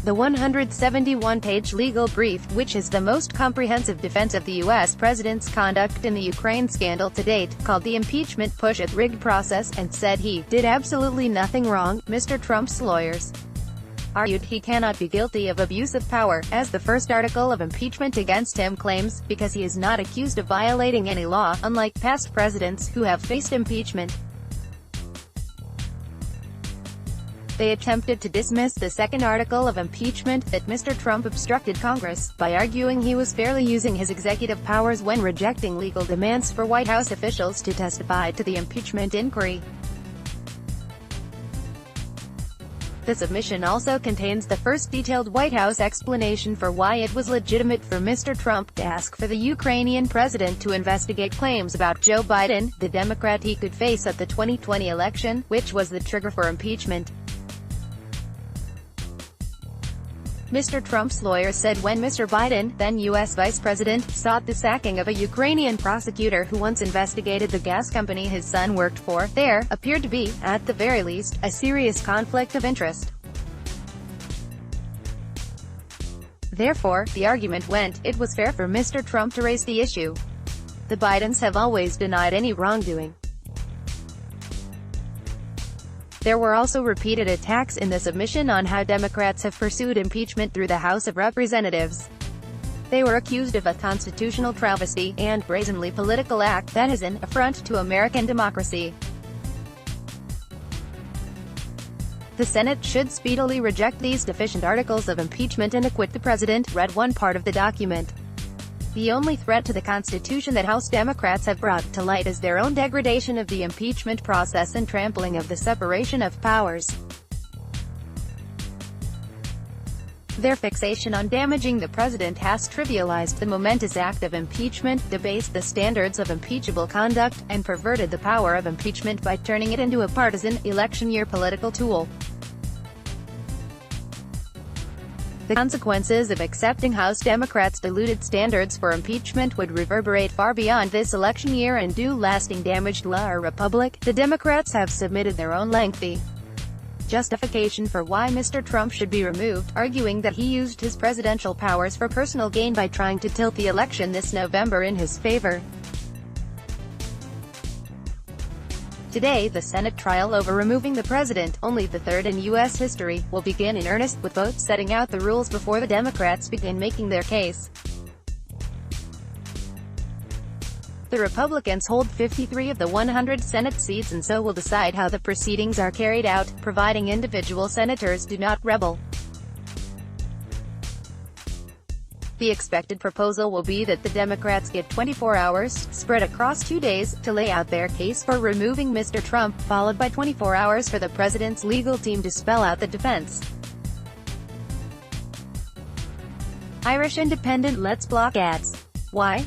The 171-page legal brief, which is the most comprehensive defense of the U.S. president's conduct in the Ukraine scandal to date, called the impeachment push a rigged process, and said he did absolutely nothing wrong. Mr. Trump's lawyers argued he cannot be guilty of abuse of power, as the first article of impeachment against him claims, because he is not accused of violating any law, unlike past presidents who have faced impeachment. They attempted to dismiss the second article of impeachment, that Mr. Trump obstructed Congress, by arguing he was fairly using his executive powers when rejecting legal demands for White House officials to testify to the impeachment inquiry. The submission also contains the first detailed White House explanation for why it was legitimate for Mr. Trump to ask for the Ukrainian president to investigate claims about Joe Biden, the Democrat he could face at the 2020 election, which was the trigger for impeachment. Mr. Trump's lawyer said when Mr. Biden, then U.S. Vice President, sought the sacking of a Ukrainian prosecutor who once investigated the gas company his son worked for, there appeared to be, at the very least, a serious conflict of interest. Therefore, the argument went, it was fair for Mr. Trump to raise the issue. The Bidens have always denied any wrongdoing. There were also repeated attacks in the submission on how Democrats have pursued impeachment through the House of Representatives. They were accused of a constitutional travesty, and brazenly political act that is an affront to American democracy. The Senate should speedily reject these deficient articles of impeachment and acquit the president, read one part of the document. The only threat to the Constitution that House Democrats have brought to light is their own degradation of the impeachment process and trampling of the separation of powers. Their fixation on damaging the president has trivialized the momentous act of impeachment, debased the standards of impeachable conduct, and perverted the power of impeachment by turning it into a partisan, election-year political tool. The consequences of accepting House Democrats' diluted standards for impeachment would reverberate far beyond this election year and do lasting damage to our republic. The Democrats have submitted their own lengthy justification for why Mr. Trump should be removed, arguing that he used his presidential powers for personal gain by trying to tilt the election this November in his favor. Today, the Senate trial over removing the president, only the third in U.S. history, will begin in earnest, with votes setting out the rules before the Democrats begin making their case. The Republicans hold 53 of the 100 Senate seats and so will decide how the proceedings are carried out, providing individual senators do not rebel. The expected proposal will be that the Democrats get 24 hours, spread across 2 days, to lay out their case for removing Mr. Trump, followed by 24 hours for the president's legal team to spell out the defense. Irish Independent lets block ads. Why?